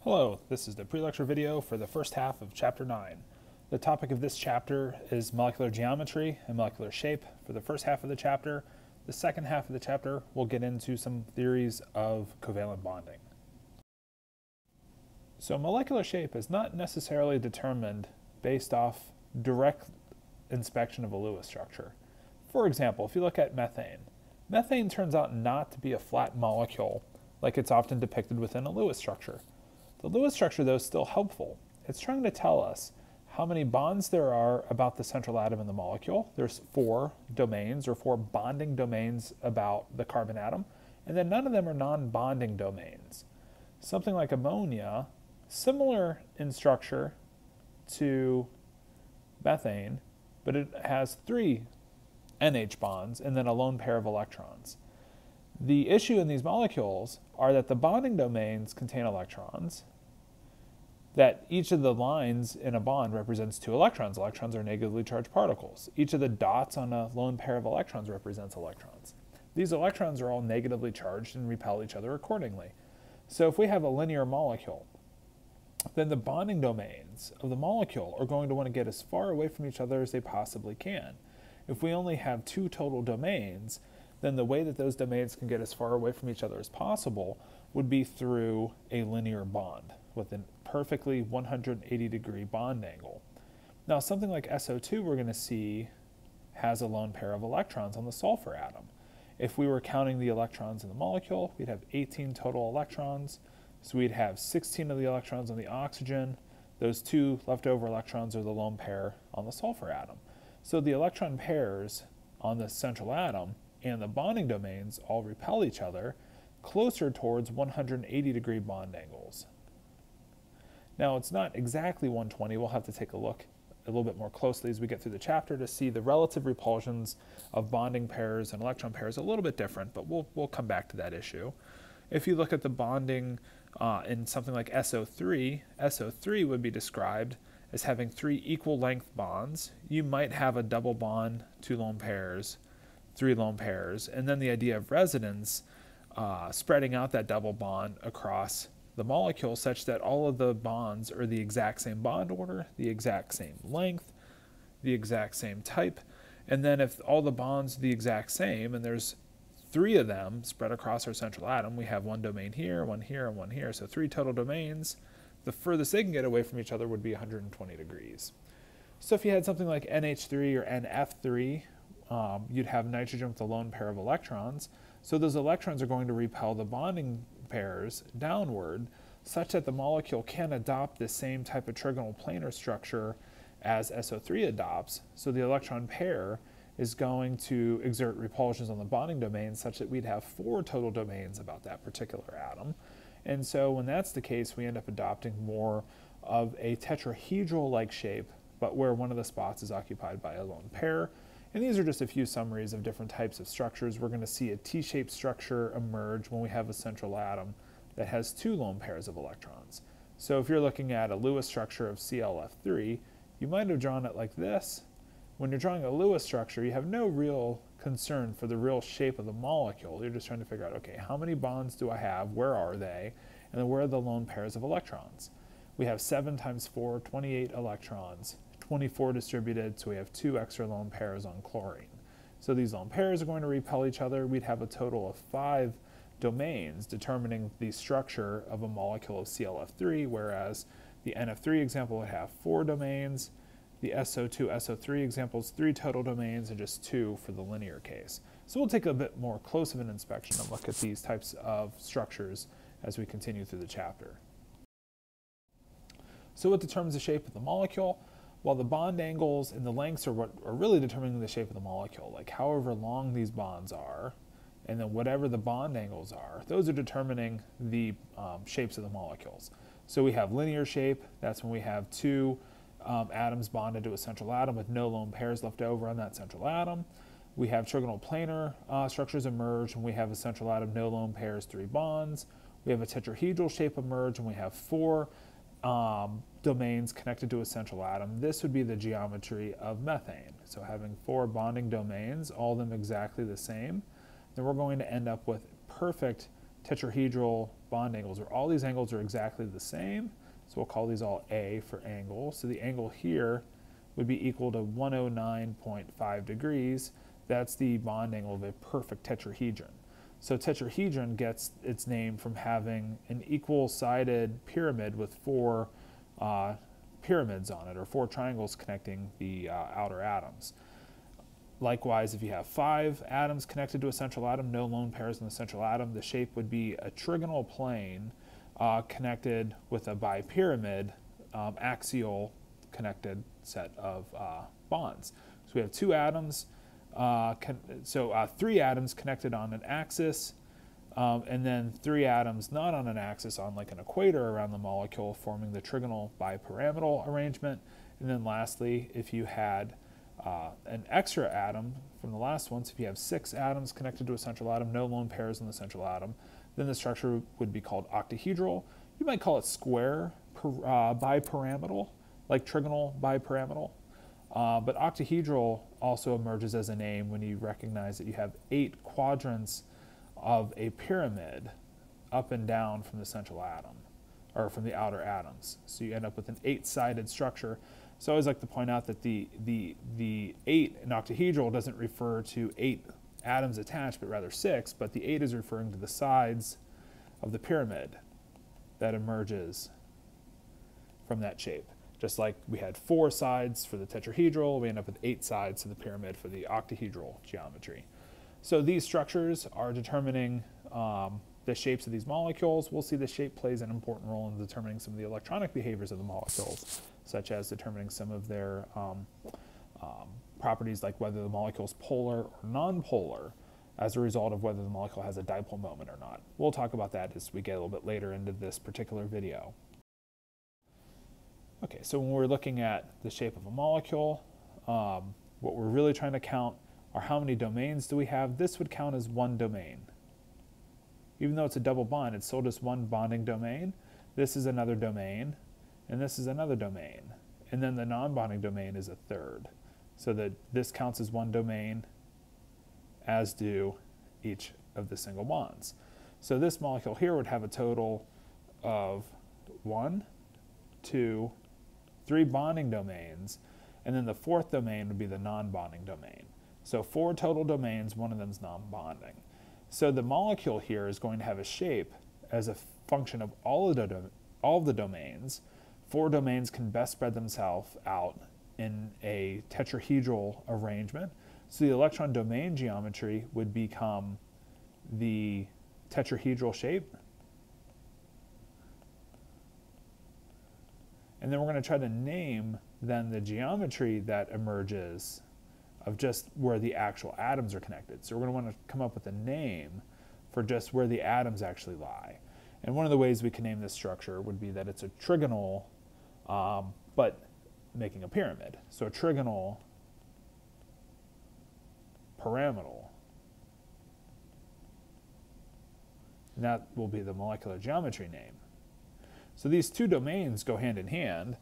Hello, this is the pre-lecture video for the first half of Chapter 9. The topic of this chapter is molecular geometry and molecular shape for the first half of the chapter. The second half of the chapter will get into some theories of covalent bonding. So molecular shape is not necessarily determined based off direct inspection of a Lewis structure. For example, if you look at methane, methane turns out not to be a flat molecule like it's often depicted within a Lewis structure. The Lewis structure, though, is still helpful. It's trying to tell us how many bonds there are about the central atom in the molecule. There's 4 domains, or 4 bonding domains about the carbon atom, and then none of them are non-bonding domains. Something like ammonia, similar in structure to methane, but it has 3 NH bonds and then a lone pair of electrons. The issue in these molecules are that the bonding domains contain electrons, that each of the lines in a bond represents 2 electrons. Electrons are negatively charged particles. Each of the dots on a lone pair of electrons represents electrons. These electrons are all negatively charged and repel each other accordingly. So if we have a linear molecule, then the bonding domains of the molecule are going to want to get as far away from each other as they possibly can. If we only have 2 total domains, then the way that those domains can get as far away from each other as possible would be through a linear bond with a perfectly 180-degree bond angle. Now, something like SO2 we're going to see has a lone pair of electrons on the sulfur atom. If we were counting the electrons in the molecule, we'd have 18 total electrons. So we'd have 16 of the electrons on the oxygen. Those 2 leftover electrons are the lone pair on the sulfur atom. So the electron pairs on the central atom and the bonding domains all repel each other closer towards 180-degree bond angles. Now, it's not exactly 120. We'll have to take a look a little bit more closely as we get through the chapter to see the relative repulsions of bonding pairs and electron pairs a little bit different, but we'll come back to that issue. If you look at the bonding in something like SO3, SO3 would be described as having 3 equal length bonds. You might have a double bond, 2 lone pairs, 3 lone pairs, and then the idea of resonance, spreading out that double bond across the molecule such that all of the bonds are the exact same bond order, the exact same length, the exact same type. And then if all the bonds are the exact same, and there's 3 of them spread across our central atom, we have 1 domain here, 1 here, and 1 here, so 3 total domains. The furthest they can get away from each other would be 120 degrees. So if you had something like NH3 or NF3, you'd have nitrogen with a lone pair of electrons. So those electrons are going to repel the bonding pairs downward such that the molecule can adopt the same type of trigonal planar structure as SO3 adopts. So the electron pair is going to exert repulsions on the bonding domain such that we'd have 4 total domains about that particular atom. And so when that's the case, we end up adopting more of a tetrahedral-like shape, but where one of the spots is occupied by a lone pair. And these are just a few summaries of different types of structures. We're going to see a T-shaped structure emerge when we have a central atom that has 2 lone pairs of electrons. So if you're looking at a Lewis structure of ClF3, you might have drawn it like this. When you're drawing a Lewis structure, you have no real concern for the real shape of the molecule. You're just trying to figure out, okay, how many bonds do I have? Where are they? And then where are the lone pairs of electrons? We have 7 times 4, 28 electrons. 24 distributed, so we have 2 extra lone pairs on chlorine. So these lone pairs are going to repel each other. We'd have a total of 5 domains determining the structure of a molecule of ClF3, whereas the NF3 example would have 4 domains. The SO2, SO3 examples 3 total domains and just 2 for the linear case. So we'll take a bit more close of an inspection and look at these types of structures as we continue through the chapter. So what determines the shape of the molecule? Well, the bond angles and the lengths are what are really determining the shape of the molecule, like however long these bonds are, and then whatever the bond angles are, those are determining the shapes of the molecules. So we have linear shape, that's when we have 2 atoms bonded to a central atom with no lone pairs left over on that central atom. We have trigonal planar structures emerge when we have a central atom, no lone pairs, 3 bonds. We have a tetrahedral shape emerge when we have 4 domains connected to a central atom. This would be the geometry of methane. So having 4 bonding domains, all of them exactly the same, then we're going to end up with perfect tetrahedral bond angles, where all these angles are exactly the same. So we'll call these all A for angle. So the angle here would be equal to 109.5 degrees. That's the bond angle of a perfect tetrahedron. So tetrahedron gets its name from having an equal-sided pyramid with four pyramids on it, or four triangles connecting the outer atoms. Likewise, if you have 5 atoms connected to a central atom, no lone pairs in the central atom, the shape would be a trigonal plane connected with a bipyramid, axial connected set of bonds. So we have 2 atoms, 3 atoms connected on an axis, and then 3 atoms not on an axis, on like an equator around the molecule, forming the trigonal bipyramidal arrangement. And then lastly, if you had an extra atom from the last one, so if you have 6 atoms connected to a central atom, no lone pairs in the central atom, then the structure would be called octahedral. You might call it square bipyramidal, like trigonal bipyramidal. But octahedral also emerges as a name when you recognize that you have 8 quadrants of a pyramid up and down from the central atom, or from the outer atoms. So you end up with an 8-sided structure. So I always like to point out that the 8 in octahedral doesn't refer to 8 atoms attached, but rather 6, but the 8 is referring to the sides of the pyramid that emerges from that shape. Just like we had 4 sides for the tetrahedral, we end up with 8 sides to the pyramid for the octahedral geometry. So these structures are determining the shapes of these molecules. We'll see the shape plays an important role in determining some of the electronic behaviors of the molecules, such as determining some of their properties, like whether the molecule is polar or nonpolar, as a result of whether the molecule has a dipole moment or not. We'll talk about that as we get a little bit later into this particular video. Okay, so when we're looking at the shape of a molecule, what we're really trying to count are how many domains do we have. This would count as one domain. Even though it's a double bond, it's still just one bonding domain. This is another domain, and this is another domain. And then the non-bonding domain is a third. So that this counts as one domain, as do each of the single bonds. So this molecule here would have a total of 1, 2, 3 bonding domains, and then the 4th domain would be the non-bonding domain. So 4 total domains, one of them is non-bonding. So the molecule here is going to have a shape as a function of all of the domains. 4 domains can best spread themselves out in a tetrahedral arrangement. So the electron domain geometry would become the tetrahedral shape. And then we're going to try to name then the geometry that emerges of just where the actual atoms are connected. So we're going to want to come up with a name for just where the atoms actually lie. And one of the ways we can name this structure would be that it's a trigonal, but making a pyramid. So a trigonal pyramidal. And that will be the molecular geometry name. So these 2 domains go hand in hand.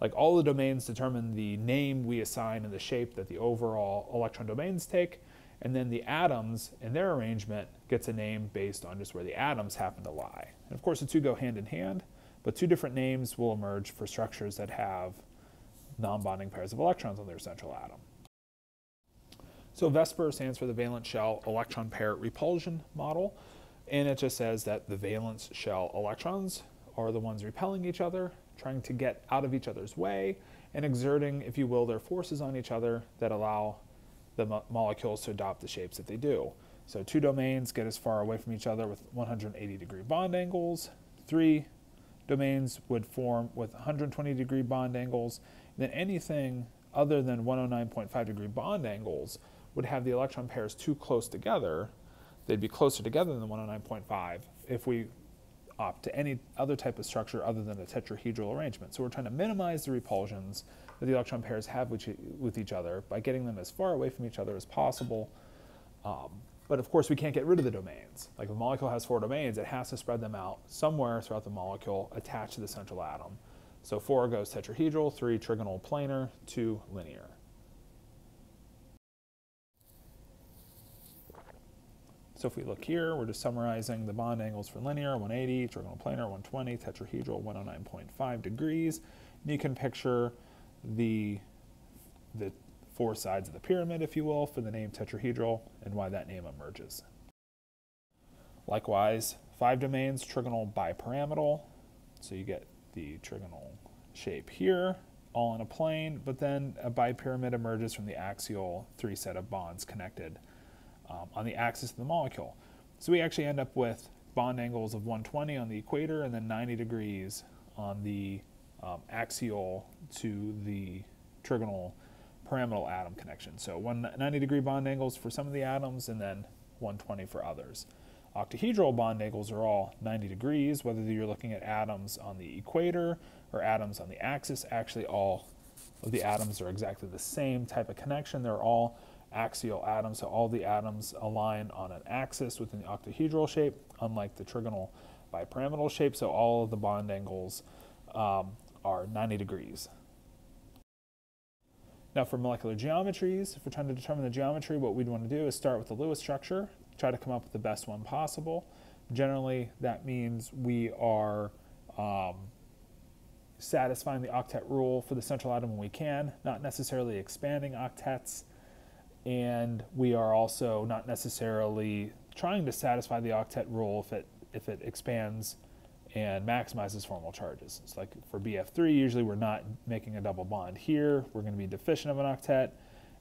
Like, all the domains determine the name we assign and the shape that the overall electron domains take, and then the atoms in their arrangement gets a name based on just where the atoms happen to lie. And of course the 2 go hand in hand, but 2 different names will emerge for structures that have non-bonding pairs of electrons on their central atom. So VSEPR stands for the Valence-Shell Electron-Pair Repulsion model, and it just says that the valence-shell electrons are the ones repelling each other, trying to get out of each other's way, and exerting, if you will, their forces on each other that allow the molecules to adopt the shapes that they do. So 2 domains get as far away from each other with 180-degree bond angles. 3 domains would form with 120-degree bond angles. And then anything other than 109.5-degree bond angles would have the electron pairs too close together. They'd be closer together than 109.5 if we opt to any other type of structure other than a tetrahedral arrangement. So we're trying to minimize the repulsions that the electron pairs have with each other by getting them as far away from each other as possible. But of course we can't get rid of the domains. Like, if a molecule has 4 domains, it has to spread them out somewhere throughout the molecule attached to the central atom. So 4 goes tetrahedral, 3 trigonal planar, 2 linear. So if we look here, we're just summarizing the bond angles for linear, 180, trigonal planar, 120, tetrahedral, 109.5 degrees. And you can picture the four sides of the pyramid, if you will, for the name tetrahedral and why that name emerges. Likewise, 5 domains, trigonal bipyramidal. So you get the trigonal shape here, all in a plane, but then a bipyramid emerges from the axial 3 set of bonds connected on the axis of the molecule. So we actually end up with bond angles of 120 on the equator and then 90 degrees on the axial to the trigonal pyramidal atom connection. So 90-degree bond angles for some of the atoms and then 120 for others. Octahedral bond angles are all 90 degrees, whether you're looking at atoms on the equator or atoms on the axis. Actually, all of the atoms are exactly the same type of connection. They're all axial atoms, so all the atoms align on an axis within the octahedral shape, unlike the trigonal bipyramidal shape, so all of the bond angles are 90 degrees. Now for molecular geometries, if we're trying to determine the geometry, what we'd want to do is start with the Lewis structure, try to come up with the best one possible. Generally, that means we are satisfying the octet rule for the central atom when we can, not necessarily expanding octets, and we are also not necessarily trying to satisfy the octet rule if it expands and maximizes formal charges. It's like for BF3, usually we're not making a double bond here. We're going to be deficient of an octet.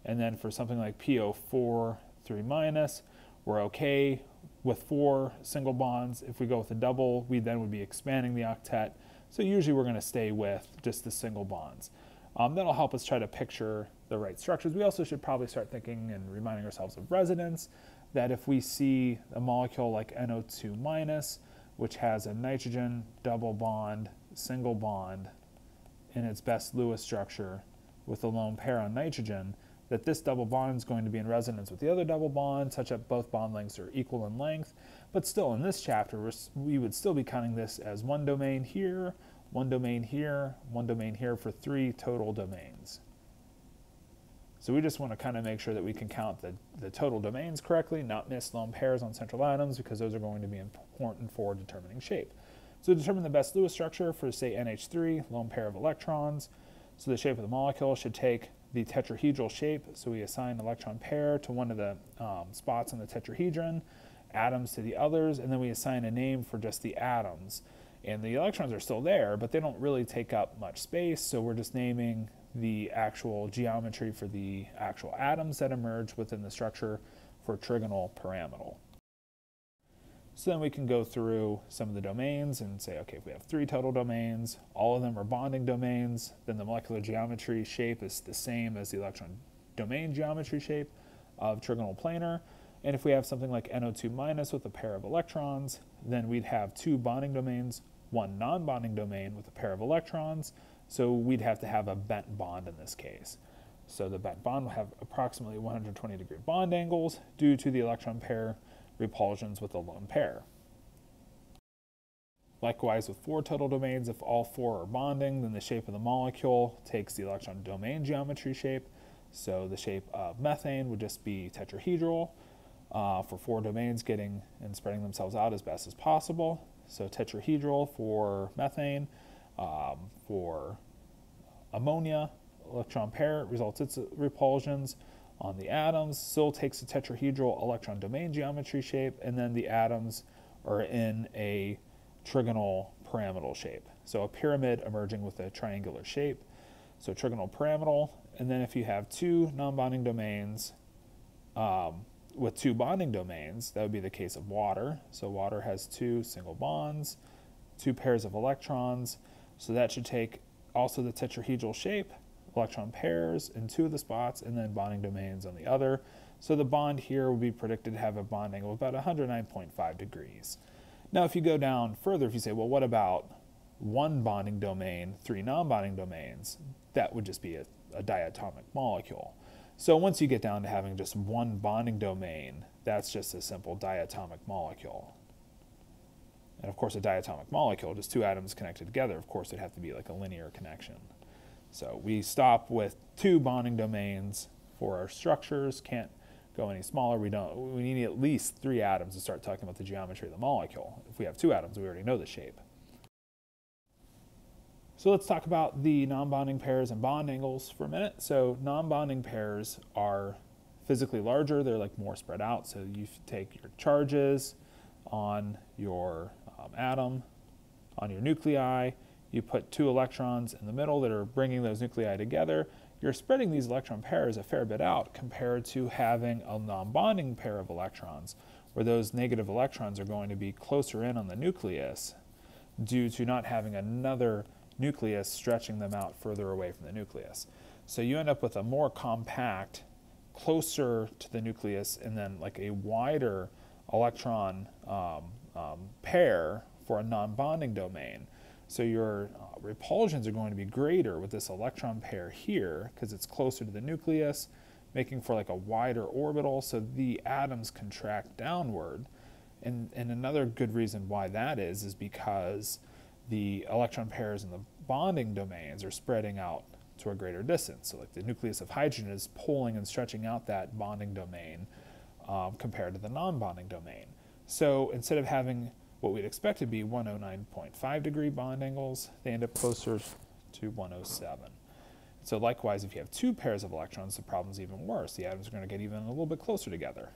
And then for something like PO4 3-, we're okay with 4 single bonds. If we go with a double, we then would be expanding the octet. So usually we're going to stay with just the single bonds. That'll help us try to picture the right structures. We also should probably start thinking and reminding ourselves of resonance, that if we see a molecule like NO2-, which has a nitrogen double bond, single bond in its best Lewis structure with a lone pair on nitrogen, that this double bond is going to be in resonance with the other double bond, such that both bond lengths are equal in length. But still, in this chapter, we would still be counting this as one domain here, one domain here, one domain here for 3 total domains. So we just want to kind of make sure that we can count the total domains correctly, not miss lone pairs on central atoms, because those are going to be important for determining shape. So to determine the best Lewis structure for, say, NH3, lone pair of electrons, so the shape of the molecule should take the tetrahedral shape. So we assign electron pair to one of the spots in the tetrahedron, atoms to the others, and then we assign a name for just the atoms. And the electrons are still there, but they don't really take up much space, so we're just naming the actual geometry for the actual atoms that emerge within the structure for trigonal pyramidal. So then we can go through some of the domains and say, okay, if we have 3 total domains, all of them are bonding domains, then the molecular geometry shape is the same as the electron domain geometry shape of trigonal planar. And if we have something like NO2- with a pair of electrons, then we'd have 2 bonding domains, 1 non-bonding domain with a pair of electrons. So we'd have to have a bent bond in this case. So the bent bond will have approximately 120-degree bond angles due to the electron pair repulsions with a lone pair. Likewise, with 4 total domains, if all 4 are bonding, then the shape of the molecule takes the electron domain geometry shape. So the shape of methane would just be tetrahedral for 4 domains, getting and spreading themselves out as best as possible. So tetrahedral for methane. For ammonia, electron pair results its repulsions on the atoms, still takes a tetrahedral electron domain geometry shape, and then the atoms are in a trigonal pyramidal shape. So a pyramid emerging with a triangular shape. So trigonal pyramidal, and then if you have 2 non-bonding domains with 2 bonding domains, that would be the case of water. So water has 2 single bonds, 2 pairs of electrons. So that should take also the tetrahedral shape, electron pairs in 2 of the spots, and then bonding domains on the other. So the bond here would be predicted to have a bond angle of about 109.5 degrees. Now if you go down further, if you say, well, what about 1 bonding domain, 3 non-bonding domains? That would just be a diatomic molecule. So once you get down to having just 1 bonding domain, that's just a simple diatomic molecule. And of course, a diatomic molecule, just 2 atoms connected together, of course, it'd have to be like a linear connection. So we stop with 2 bonding domains for our structures, can't go any smaller. We need at least 3 atoms to start talking about the geometry of the molecule. If we have 2 atoms, we already know the shape. So let's talk about the non-bonding pairs and bond angles for a minute. So non-bonding pairs are physically larger. They're like more spread out. So you take your charges on your atom, on your nuclei, you put 2 electrons in the middle that are bringing those nuclei together. You're spreading these electron pairs a fair bit out compared to having a non-bonding pair of electrons, where those negative electrons are going to be closer in on the nucleus due to not having another nucleus stretching them out further away from the nucleus. So you end up with a more compact, closer to the nucleus, and then like a wider electron pair for a non-bonding domain. So your repulsions are going to be greater with this electron pair here because it's closer to the nucleus, making for like a wider orbital, so the atoms contract downward. And another good reason why that is because the electron pairs in the bonding domains are spreading out to a greater distance. So like the nucleus of hydrogen is pulling and stretching out that bonding domain compared to the non-bonding domain. So instead of having what we'd expect to be 109.5 degree bond angles, they end up closer to 107. So likewise, if you have 2 pairs of electrons, the problem's even worse. The atoms are going to get even a little bit closer together,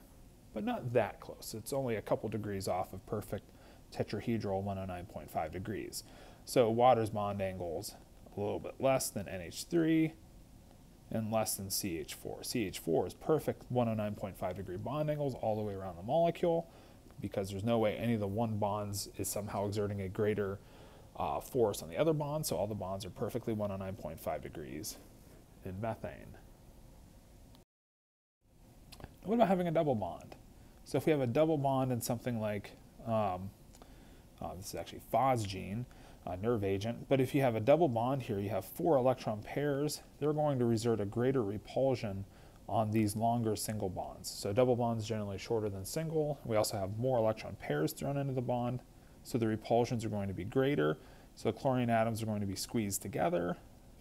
but not that close. It's only a couple degrees off of perfect tetrahedral 109.5 degrees. So water's bond angles a little bit less than NH3 and less than CH4. CH4 is perfect 109.5 degree bond angles all the way around the molecule, because there's no way any of the one bonds is somehow exerting a greater force on the other bond, so all the bonds are perfectly 109.5 degrees in methane. What about having a double bond? So if we have a double bond in something like, this is actually phosgene, a nerve agent, but if you have a double bond here, you have 4 electron pairs, they're going to exert a greater repulsion on these longer single bonds. So double bonds generally shorter than single. We also have more electron pairs thrown into the bond, so the repulsions are going to be greater. So the chlorine atoms are going to be squeezed together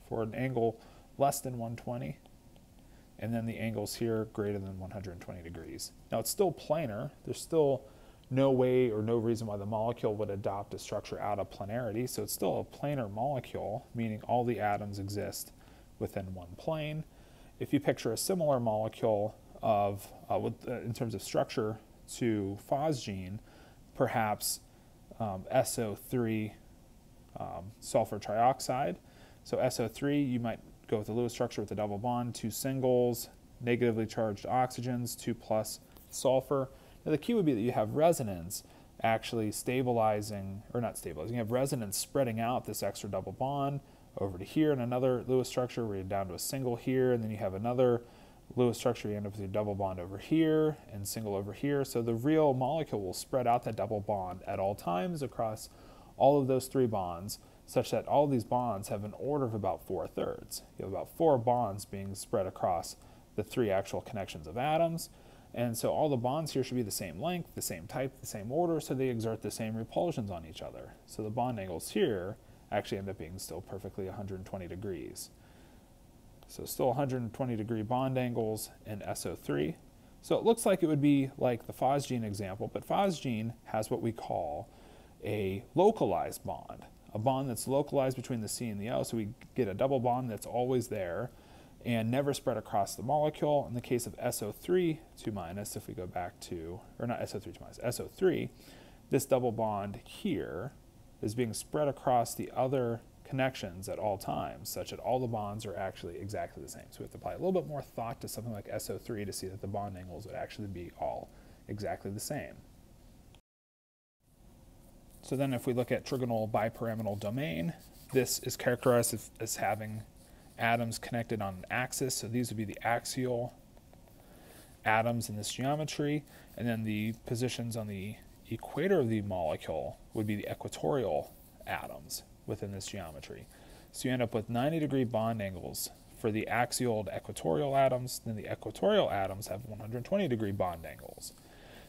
for an angle less than 120, and then the angles here greater than 120 degrees. Now it's still planar. There's still no way or no reason why the molecule would adopt a structure out of planarity, so it's still a planar molecule, meaning all the atoms exist within one plane. If you picture a similar molecule of, in terms of structure to phosgene, perhaps SO3 sulfur trioxide. So SO3, you might go with the Lewis structure with a double bond, 2 singles, negatively charged oxygens, 2 plus sulfur. Now the key would be that you have resonance actually stabilizing, or not stabilizing, you have resonance spreading out this extra double bond over to here, and another Lewis structure where you're down to a single here, and then you have another Lewis structure, you end up with your double bond over here and single over here. So the real molecule will spread out that double bond at all times across all of those 3 bonds, such that all these bonds have an order of about 4/3. You have about 4 bonds being spread across the 3 actual connections of atoms, and so all the bonds here should be the same length, the same type, the same order, so they exert the same repulsions on each other. So the bond angles here actually end up being still perfectly 120 degrees. So still 120 degree bond angles in SO3. So it looks like it would be like the phosgene example, but phosgene has what we call a localized bond, a bond that's localized between the C and the O, so we get a double bond that's always there and never spread across the molecule. In the case of SO3 2-, if we go back to, or not SO3 2-, SO3, this double bond here is being spread across the other connections at all times, such that all the bonds are actually exactly the same. So we have to apply a little bit more thought to something like SO3 to see that the bond angles would actually be all exactly the same. So then if we look at trigonal bipyramidal domain, this is characterized as having atoms connected on an axis. So these would be the axial atoms in this geometry, and then the positions on the equator of the molecule would be the equatorial atoms within this geometry. So you end up with 90 degree bond angles for the axial to equatorial atoms, then the equatorial atoms have 120 degree bond angles.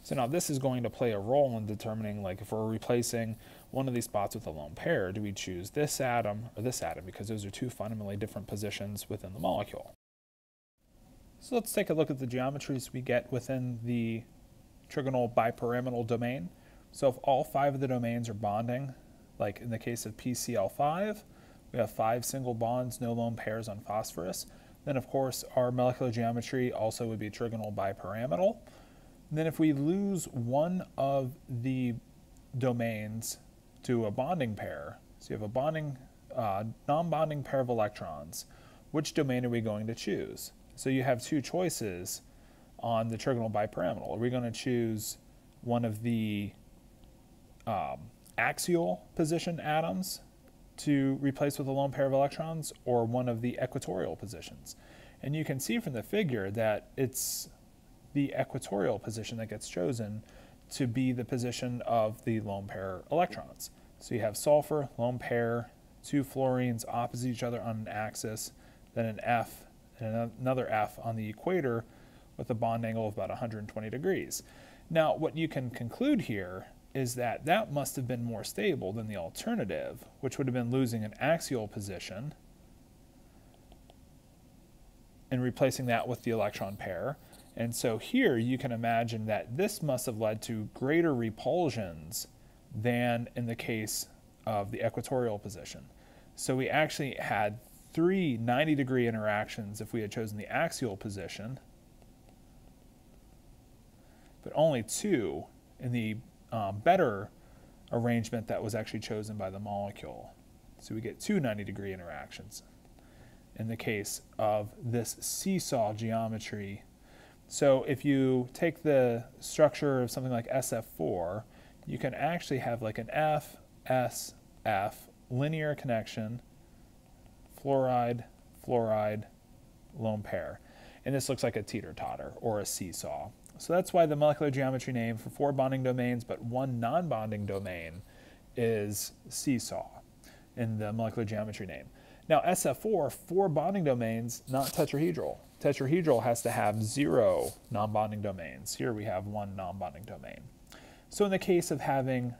So now this is going to play a role in determining, like, if we're replacing one of these spots with a lone pair, do we choose this atom or this atom, because those are 2 fundamentally different positions within the molecule. So let's take a look at the geometries we get within the trigonal bipyramidal domain. So if all 5 of the domains are bonding, like in the case of PCl5, we have 5 single bonds, no lone pairs on phosphorus. Then of course our molecular geometry also would be trigonal bipyramidal. And then if we lose one of the domains to a bonding pair, so you have a bonding, non-bonding pair of electrons, which domain are we going to choose? So you have 2 choices on the trigonal bipyramidal. Are we going to choose one of the axial position atoms to replace with a lone pair of electrons, or one of the equatorial positions? And you can see from the figure that it's the equatorial position that gets chosen to be the position of the lone pair electrons. So you have sulfur, lone pair, 2 fluorines opposite each other on an axis, then an F and another F on the equator with a bond angle of about 120 degrees. Now, what you can conclude here is that that must have been more stable than the alternative, which would have been losing an axial position and replacing that with the electron pair. And so here you can imagine that this must have led to greater repulsions than in the case of the equatorial position. So we actually had 3 90-degree interactions if we had chosen the axial position, but only 2 in the better arrangement that was actually chosen by the molecule. So we get 2 90-degree interactions in the case of this seesaw geometry. So if you take the structure of something like SF4, you can actually have like an F, S, F, linear connection, fluoride, fluoride, lone pair. And this looks like a teeter-totter or a seesaw. So that's why the molecular geometry name for 4 bonding domains but 1 non-bonding domain is seesaw in the molecular geometry name. Now SF4, 4 bonding domains, not tetrahedral. Tetrahedral has to have 0 non-bonding domains. Here we have 1 non-bonding domain. So in the case of having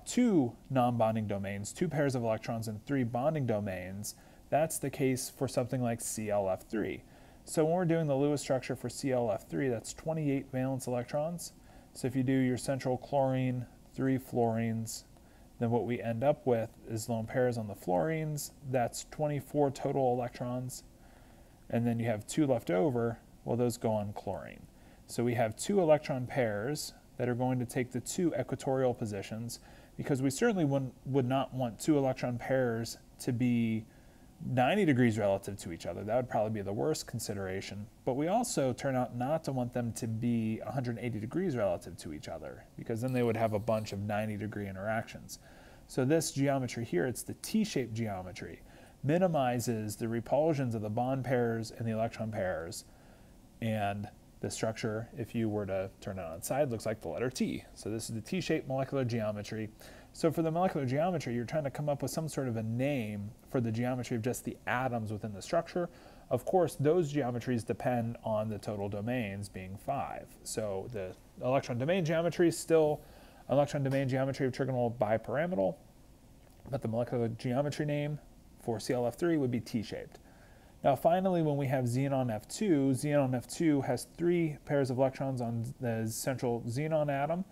2 non-bonding domains, 2 pairs of electrons and 3 bonding domains, that's the case for something like ClF3. So when we're doing the Lewis structure for ClF3, that's 28 valence electrons. So if you do your central chlorine, 3 fluorines, then what we end up with is lone pairs on the fluorines. That's 24 total electrons. And then you have 2 left over. Well, those go on chlorine. So we have 2 electron pairs that are going to take the 2 equatorial positions, because we certainly would not want 2 electron pairs to be 90 degrees relative to each other. That would probably be the worst consideration. But we also turn out not to want them to be 180 degrees relative to each other, because then they would have a bunch of 90-degree interactions. So this geometry here, it's the T-shaped geometry, minimizes the repulsions of the bond pairs and the electron pairs. And the structure, if you were to turn it on its side, looks like the letter T. So this is the T-shaped molecular geometry. So for the molecular geometry, you're trying to come up with some sort of a name for the geometry of just the atoms within the structure. Of course, those geometries depend on the total domains being 5. So the electron domain geometry is still electron domain geometry of trigonal bipyramidal, but the molecular geometry name for ClF3 would be T-shaped. Now finally, when we have xenon F2 has 3 pairs of electrons on the central xenon atom,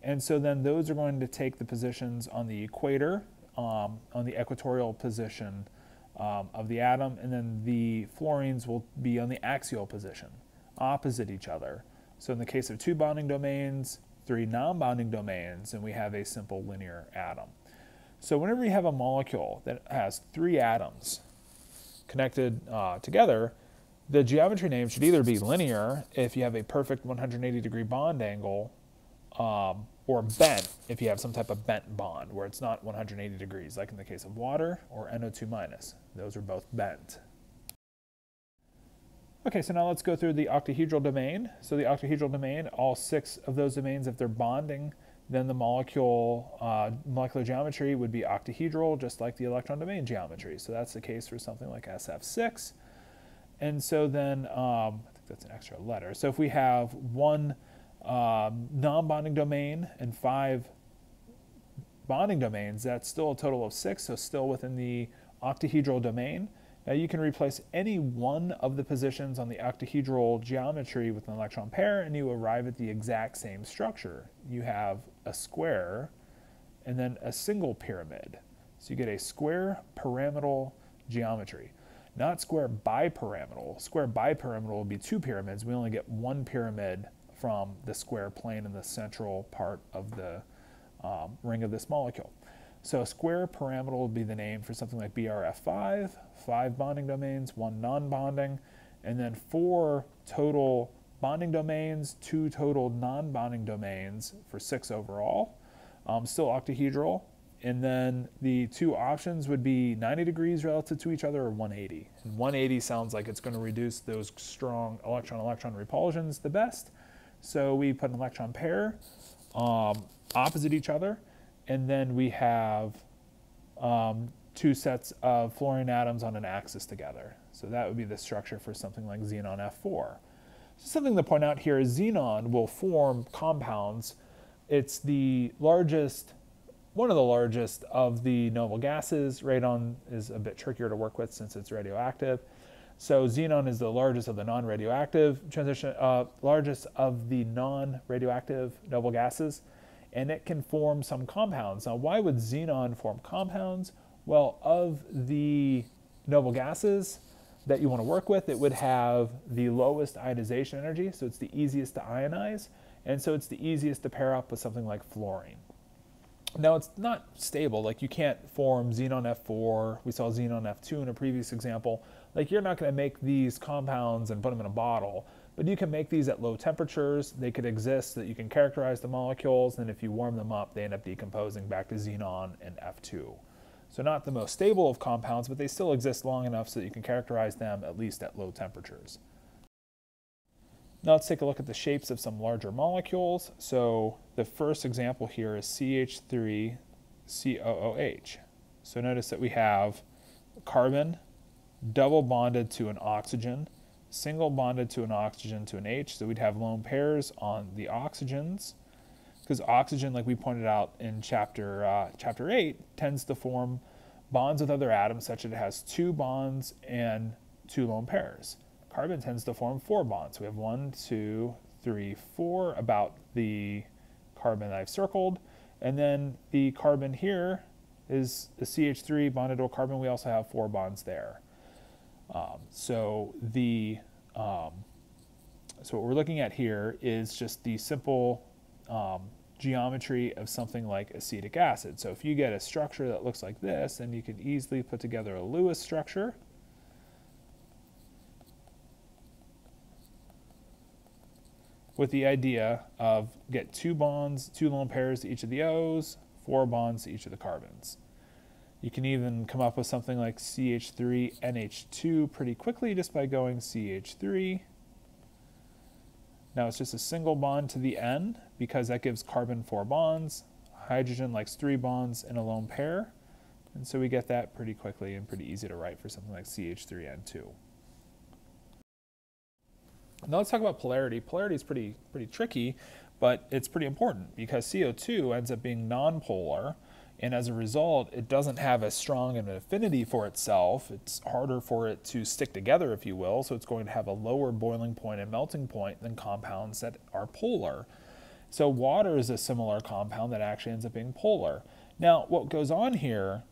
and so then those are going to take the positions on the equator, on the equatorial position of the atom, and then the fluorines will be on the axial position, opposite each other. So in the case of 2 bonding domains, 3 non-bonding domains, and we have a simple linear atom. So whenever you have a molecule that has 3 atoms connected together, the geometry name should either be linear if you have a perfect 180-degree bond angle, or bent if you have some type of bent bond where it's not 180 degrees, like in the case of water or NO2-. Those are both bent. Okay, so now let's go through the octahedral domain. So the octahedral domain, all 6 of those domains, if they're bonding, then the molecular geometry would be octahedral, just like the electron domain geometry. So that's the case for something like SF6. And so then, I think that's an extra letter. So if we have 1 non-bonding domain and 5 bonding domains, that's still a total of 6, so still within the octahedral domain. Now you can replace any one of the positions on the octahedral geometry with an electron pair and you arrive at the exact same structure. You have a square and then a single pyramid. So you get a square pyramidal geometry. Not square bipyramidal. Square bipyramidal would be two pyramids. We only get one pyramid from the square plane in the central part of the ring of this molecule. So a square pyramidal would be the name for something like BRF5, 5 bonding domains, 1 non-bonding, and then 4 total bonding domains, 2 total non-bonding domains for 6 overall. Still octahedral. And then the two options would be 90 degrees relative to each other or 180. And 180 sounds like it's going to reduce those strong electron-electron repulsions the best. So we put an electron pair opposite each other. And then we have 2 sets of fluorine atoms on an axis together. So that would be the structure for something like xenon F4. Something to point out here is xenon will form compounds. It's the largest, one of the largest of the noble gases. Radon is a bit trickier to work with since it's radioactive. So xenon is the largest of the non-radioactive transition, largest of the non-radioactive noble gases. And it can form some compounds. Now, why would xenon form compounds? Well, of the noble gases that you want to work with, it would have the lowest ionization energy, so it's the easiest to ionize, and so it's the easiest to pair up with something like fluorine. Now, it's not stable. Like, you can't form xenon F4. We saw xenon F2 in a previous example. Like, you're not going to make these compounds and put them in a bottle. But you can make these at low temperatures. They could exist so that you can characterize the molecules, and if you warm them up, they end up decomposing back to xenon and F2. So not the most stable of compounds, but they still exist long enough so that you can characterize them at least at low temperatures. Now let's take a look at the shapes of some larger molecules. So the first example here is CH3COOH. So notice that we have carbon double bonded to an oxygen, single bonded to an oxygen to an H, so we'd have lone pairs on the oxygens, because oxygen, like we pointed out in chapter 8, tends to form bonds with other atoms such that it has 2 bonds and 2 lone pairs. Carbon tends to form 4 bonds. We have 1, 2, 3, 4 about the carbon that I've circled, and then the carbon here is the CH3 bonded to a carbon. We also have 4 bonds there. So what we're looking at here is just the simple geometry of something like acetic acid. So if you get a structure that looks like this, then you could easily put together a Lewis structure. With the idea of get 2 bonds, 2 lone pairs to each of the O's, 4 bonds to each of the carbons. You can even come up with something like CH3NH2 pretty quickly just by going CH3. Now it's just a single bond to the N because that gives carbon 4 bonds. Hydrogen likes 3 bonds in a lone pair. And so we get that pretty quickly and pretty easy to write for something like CH3N2. Now let's talk about polarity. Polarity is pretty tricky, but it's pretty important because CO2 ends up being nonpolar. And as a result, it doesn't have as strong an affinity for itself. It's harder for it to stick together, if you will, so it's going to have a lower boiling point and melting point than compounds that are polar. So water is a similar compound that actually ends up being polar. Now, what goes on here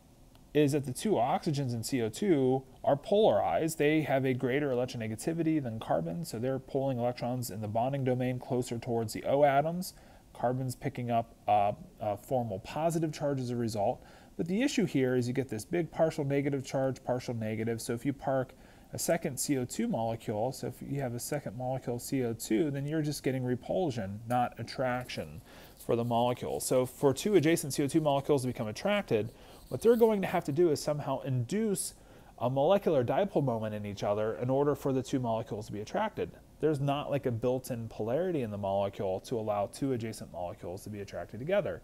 is that the 2 oxygens in CO2 are polarized. They have a greater electronegativity than carbon, so they're pulling electrons in the bonding domain closer towards the O atoms. Carbon's picking up a formal positive charge as a result. But the issue here is you get this big partial negative charge, partial negative. So if you park a second CO2 molecule, so if you have a second molecule of CO2, then you're just getting repulsion, not attraction for the molecule. So for 2 adjacent CO2 molecules to become attracted, what they're going to have to do is somehow induce a molecular dipole moment in each other in order for the 2 molecules to be attracted. There's not like a built-in polarity in the molecule to allow 2 adjacent molecules to be attracted together.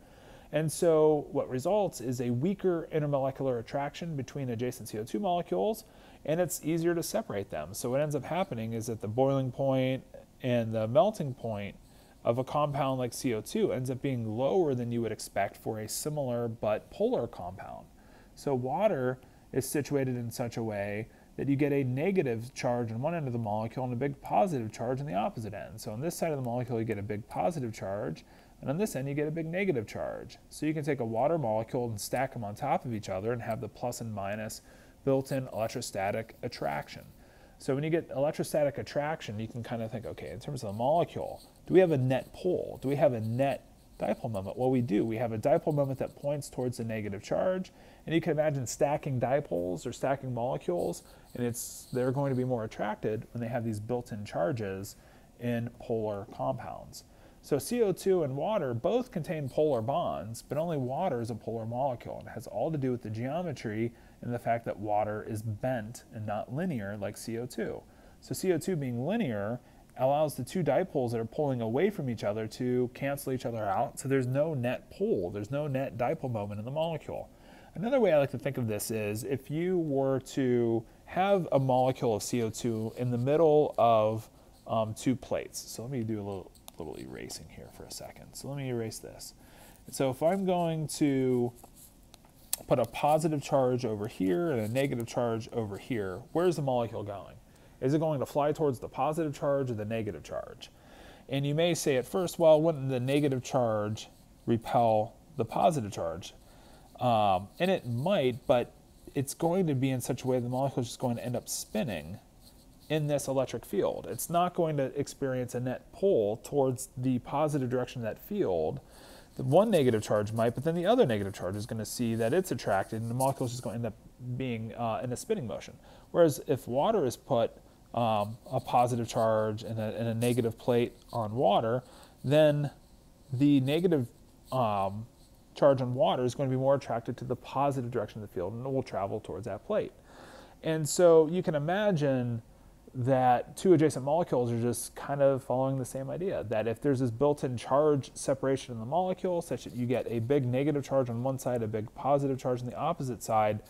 And so what results is a weaker intermolecular attraction between adjacent CO2 molecules, and it's easier to separate them. So what ends up happening is that the boiling point and the melting point of a compound like CO2 ends up being lower than you would expect for a similar but polar compound. So water is situated in such a way that you get a negative charge on one end of the molecule and a big positive charge on the opposite end. So on this side of the molecule, you get a big positive charge, and on this end, you get a big negative charge. So you can take a water molecule and stack them on top of each other and have the plus and minus built-in electrostatic attraction. So when you get electrostatic attraction, you can kind of think, okay, in terms of the molecule, do we have a net pole? Do we have a net dipole moment? Well, we do. We have a dipole moment that points towards the negative charge, and you can imagine stacking dipoles or stacking molecules, and they're going to be more attracted when they have these built-in charges in polar compounds. So CO2 and water both contain polar bonds, but only water is a polar molecule, and it has all to do with the geometry and the fact that water is bent and not linear like CO2. So CO2 being linear allows the two dipoles that are pulling away from each other to cancel each other out, so there's no net pole, there's no net dipole moment in the molecule. Another way I like to think of this is if you were to have a molecule of CO2 in the middle of two plates. So let me do a little erasing here for a second. So let me erase this. So if I'm going to put a positive charge over here and a negative charge over here, where's the molecule going? Is it going to fly towards the positive charge or the negative charge? And you may say at first, well, wouldn't the negative charge repel the positive charge? And it might, but it's going to be in such a way the molecule is just going to end up spinning in this electric field. It's not going to experience a net pull towards the positive direction of that field. The one negative charge might, but then the other negative charge is going to see that it's attracted, and the molecule is just going to end up being in a spinning motion. Whereas if water is put a positive charge and a negative plate on water, then the negative charge on water is going to be more attracted to the positive direction of the field, and it will travel towards that plate. And so you can imagine that two adjacent molecules are just kind of following the same idea, that if there's this built-in charge separation in the molecule such that you get a big negative charge on one side, a big positive charge on the opposite side,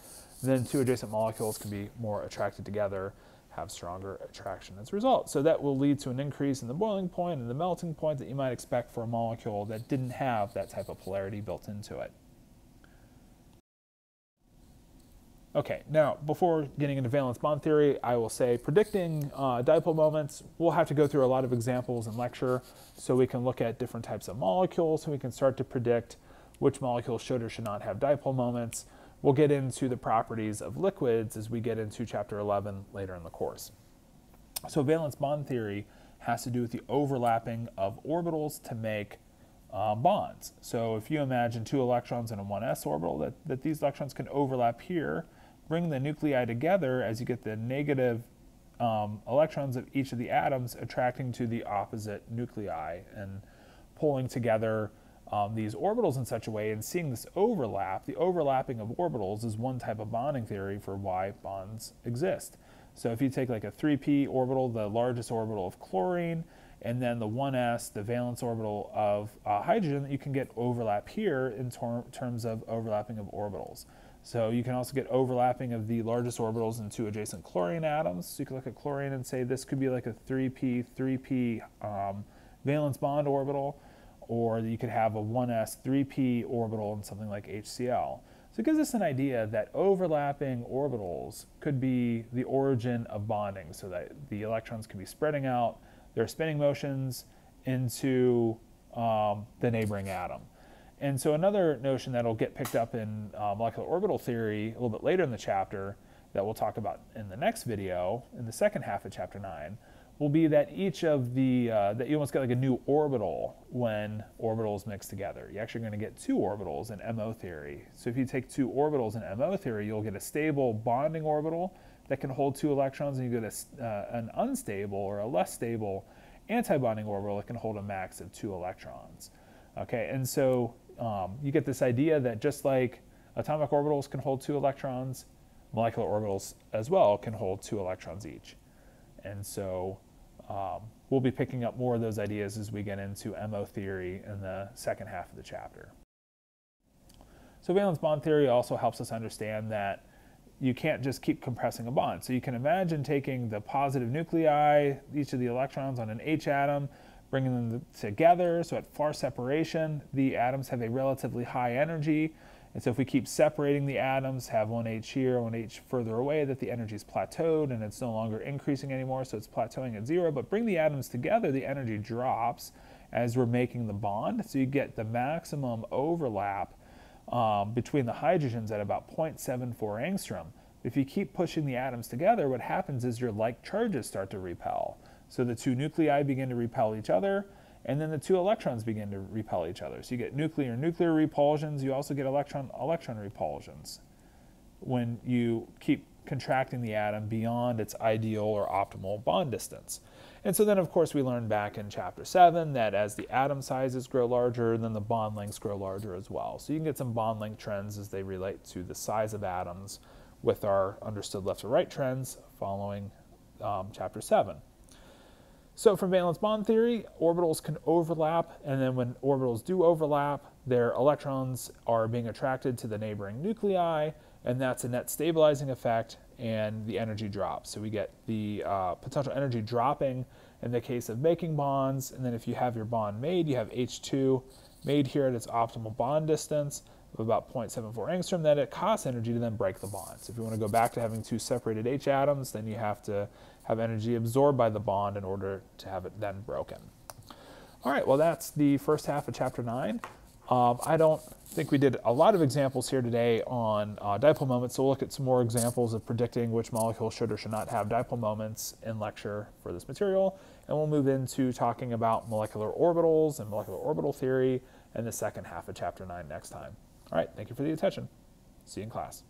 then two adjacent molecules can be more attracted together, have stronger attraction as a result. So that will lead to an increase in the boiling point and the melting point that you might expect for a molecule that didn't have that type of polarity built into it. Okay, now before getting into valence bond theory, I will say predicting dipole moments, we'll have to go through a lot of examples in lecture so we can look at different types of molecules, so we can start to predict which molecules should or should not have dipole moments. We'll get into the properties of liquids as we get into chapter 11 later in the course. So valence bond theory has to do with the overlapping of orbitals to make bonds. So if you imagine two electrons in a 1s orbital, that these electrons can overlap here, bring the nuclei together as you get the negative electrons of each of the atoms attracting to the opposite nuclei and pulling together these orbitals in such a way, and seeing this overlap. The overlapping of orbitals is one type of bonding theory for why bonds exist. So if you take like a 3p orbital, the largest orbital of chlorine, and then the 1s, the valence orbital of hydrogen, you can get overlap here in terms of overlapping of orbitals. So you can also get overlapping of the largest orbitals in two adjacent chlorine atoms. So you can look at chlorine and say this could be like a 3p valence bond orbital, or you could have a 1s 3p orbital in something like HCl. So it gives us an idea that overlapping orbitals could be the origin of bonding, so that the electrons can be spreading out their spinning motions into the neighboring atom. And so another notion that will get picked up in molecular orbital theory a little bit later in the chapter that we'll talk about in the next video, in the second half of chapter 9, will be that each of the, that you almost get like a new orbital when orbitals mix together. You're actually going to get two orbitals in MO theory. So if you take two orbitals in MO theory, you'll get a stable bonding orbital that can hold two electrons, and you get an unstable or a less stable antibonding orbital that can hold a max of 2 electrons. Okay, and so you get this idea that just like atomic orbitals can hold 2 electrons, molecular orbitals as well can hold 2 electrons each. And so we'll be picking up more of those ideas as we get into MO theory in the second half of the chapter. So valence bond theory also helps us understand that you can't just keep compressing a bond. So you can imagine taking the positive nuclei, each of the electrons on an H atom, bringing them together, so at far separation, the atoms have a relatively high energy, And so if we keep separating the atoms, have one H here, one H further away, that the energy is plateaued and it's no longer increasing anymore, so it's plateauing at 0. But bring the atoms together, the energy drops as we're making the bond. So you get the maximum overlap between the hydrogens at about 0.74 angstrom. If you keep pushing the atoms together, what happens is your like charges start to repel. So the two nuclei begin to repel each other, and then the two electrons begin to repel each other. So you get nuclear repulsions. You also get electron repulsions when you keep contracting the atom beyond its ideal or optimal bond distance. And so then, of course, we learned back in chapter 7 that as the atom sizes grow larger, then the bond lengths grow larger as well. So you can get some bond length trends as they relate to the size of atoms with our understood left to right trends following chapter 7. So from valence bond theory, orbitals can overlap, and then when orbitals do overlap, their electrons are being attracted to the neighboring nuclei, and that's a net stabilizing effect, and the energy drops. So we get the potential energy dropping in the case of making bonds, and then if you have your bond made, you have H2 made here at its optimal bond distance of about 0.74 angstrom, that it costs energy to then break the bond. So if you want to go back to having two separated H atoms, then you have to have energy absorbed by the bond in order to have it then broken. All right, well, that's the first half of chapter 9. I don't think we did a lot of examples here today on dipole moments, so we'll look at some more examples of predicting which molecule should or should not have dipole moments in lecture for this material, and we'll move into talking about molecular orbitals and molecular orbital theory in the second half of chapter 9 next time. All right, thank you for the attention. See you in class.